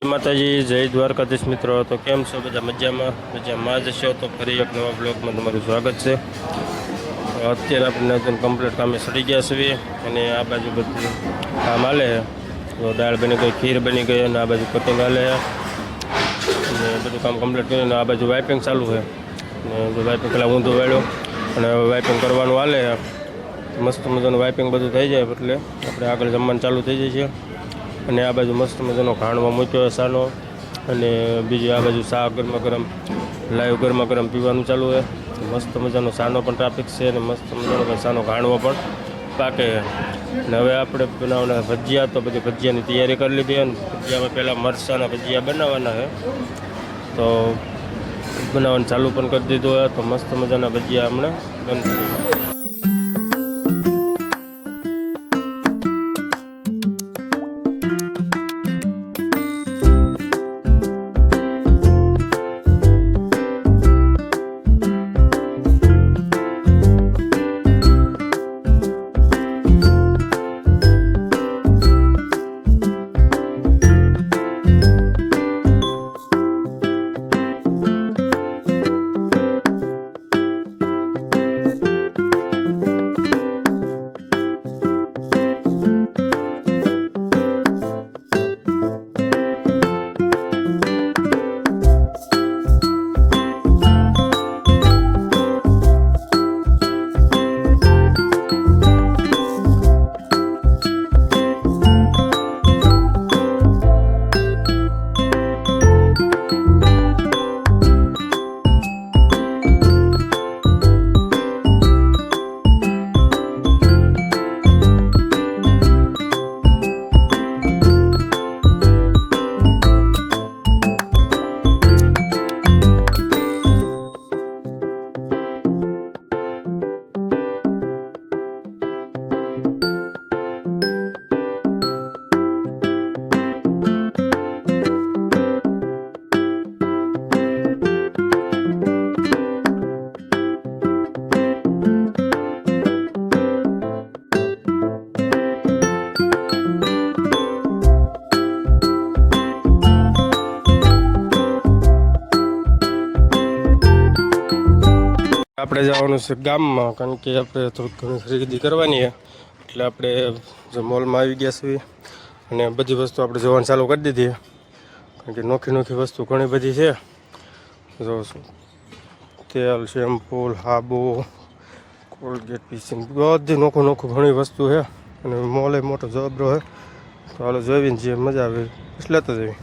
માતાજી જય દ્વારકાધીશ મિત્રો, તો કેમ છો બધા? મજામાં જ છો? તો ફરી એક નવા બ્લોગમાં તમારું સ્વાગત છે. અત્યારે આપણે કમ્પ્લીટ કામે સડી ગયા છીએ અને આ બાજુ બધું કામ હાલે છે. તો દાળ બની ગઈ, ખીર બની ગઈ અને આ બાજુ કટિંગ હાલે છે અને બધું કામ કમ્પ્લીટ કરીને આ બાજુ વાઇપિંગ ચાલુ છે. અને વાઇપિંગ પહેલાં ઊંધો વાળ્યો અને વાઇપિંગ કરવાનું હાલે છે. મસ્ત મજાનું વાઇપિંગ બધું થઈ જાય એટલે આપણે આગળ જમવાનું ચાલુ થઈ જાય છે. અને આ બાજુ મસ્ત મજાનો ખાણમાં મૂક્યો સાનો, અને બીજી આ બાજુ ચા ગરમા ગરમ લાઈવ ગરમા ગરમ પીવાનું ચાલુ છે. મસ્ત મજાનો સાનો પણ ટ્રાફિક છે અને મસ્ત મજાનો સાનો ખાણવો પણ પાકે છે. અને હવે આપણે બનાવવાના ભજીયા, તો બધી ભજીયાની તૈયારી કરી લીધી. અને ભજીયામાં પહેલાં મરચાંના ભજીયા બનાવવાના છે, તો બનાવવાનું ચાલુ પણ કરી દીધું હોય. તો મસ્ત મજાના ભજીયા હમણાં બનશે. આપણે જવાનું છે ગામમાં, કારણ કે આપણે થોડીક ઘણી ખરીદી કરવાની છે. એટલે આપણે મોલમાં આવી ગયા છીએ અને બધી વસ્તુ આપણે જોવાનું ચાલુ કરી દીધી. કારણ કે નોખી નોખી વસ્તુ ઘણી બધી છે. જો તેલ, શેમ્પૂ, હાબુ, કોલગેટ, પીસિંગ, બધી નોખું નોખું ઘણી વસ્તુ છે. અને મોલ મોટો જબરો છે. તો હાલો જોઈને જે મજા આવે પછી લેતા જઈએ.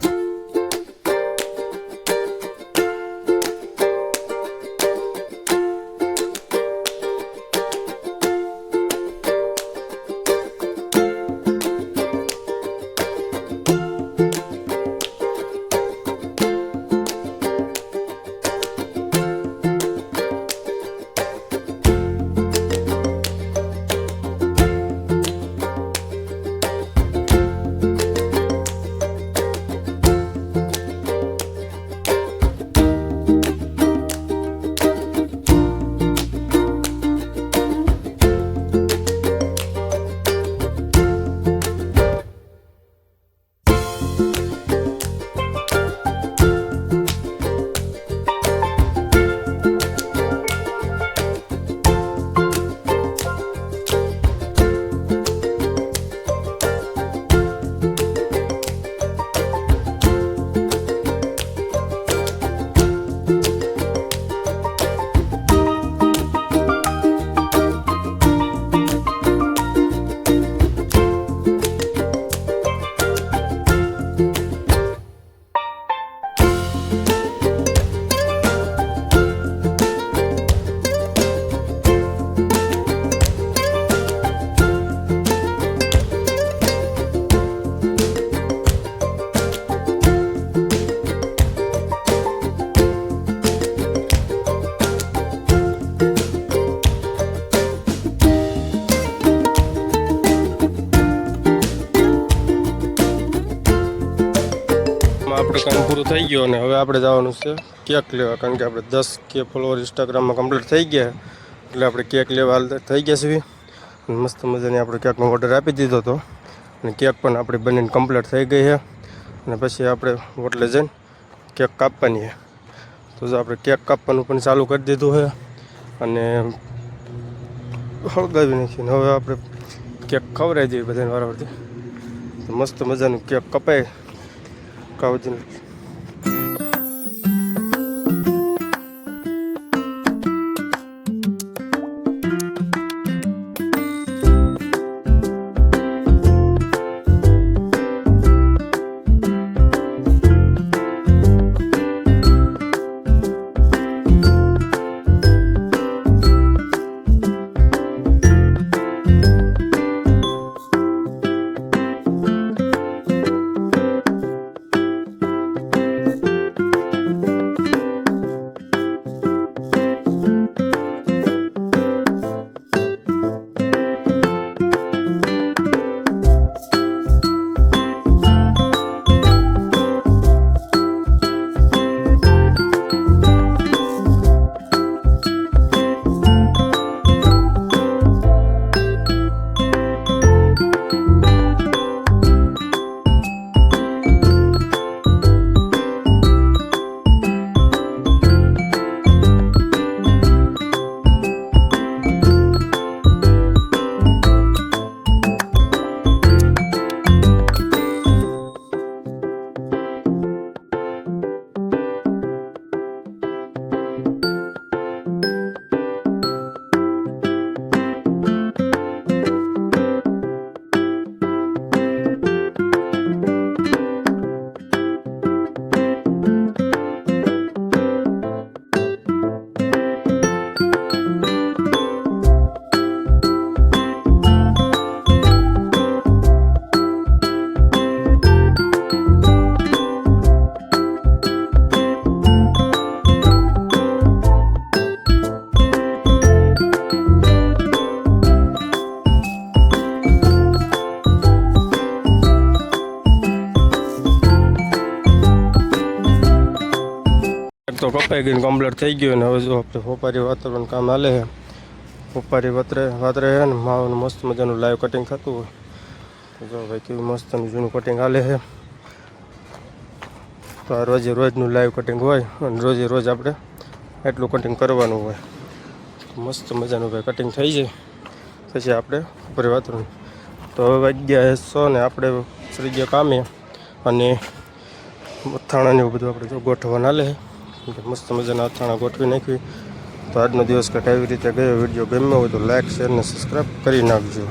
આપણે કામ પૂરું થઈ ગયું અને હવે આપણે જવાનું છે કેક લેવા. કારણ કે આપણે 10K ફોલોવર ઇન્સ્ટાગ્રામમાં કમ્પ્લીટ થઈ ગયા, એટલે આપણે કેક લેવા થઈ ગયા છીએ. મસ્ત મજાની આપણે કેકનો ઓર્ડર આપી દીધો હતો અને કેક પણ આપણી બનીને કમ્પ્લીટ થઈ ગઈ છે. અને પછી આપણે હોટલે જઈને કેક કાપવાની છે. તો જો આપણે કેક કાપવાનું પણ ચાલુ કરી દીધું છે અને હળગાવી નાખીને હવે આપણે કેક ખવડાવી દઈએ બધાને વારાફરતી. તો મસ્ત મજાનું કેક કપાય કાવજીને. તો કપાઈ ગઈને કમ્પ્લીટ થઈ ગયું ને હવે જો આપણે હોપારી વાતરવાનું કામ હાલે છે. હોપારી વાતરે છે ને માવાનું મસ્ત મજાનું લાઈવ કટિંગ થતું હોય. તો જો ભાઈ કેવું મસ્તનું જૂનું કટિંગ હાલે છે. તો આ રોજનું લાઈવ કટિંગ હોય અને રોજ આપણે એટલું કટિંગ કરવાનું હોય. મસ્ત મજાનું ભાઈ કટિંગ થઈ જાય પછી આપણે હોપારી વાતરવાનું. તો હવે વાગ્યા 100 ને આપણે સરી ગયા કામે અને અથાણાને એવું બધું આપણે જો ગોઠવવાનું હાલે છે. મસ્ત મજાના અથાણા ગોઠવી નાખવી. તો આજનો દિવસ કંઈક આવી રીતે ગયો. વિડીયો ગમ્યો હોય તો લાઈક શેર ને સબસ્ક્રાઈબ કરી નાખજો.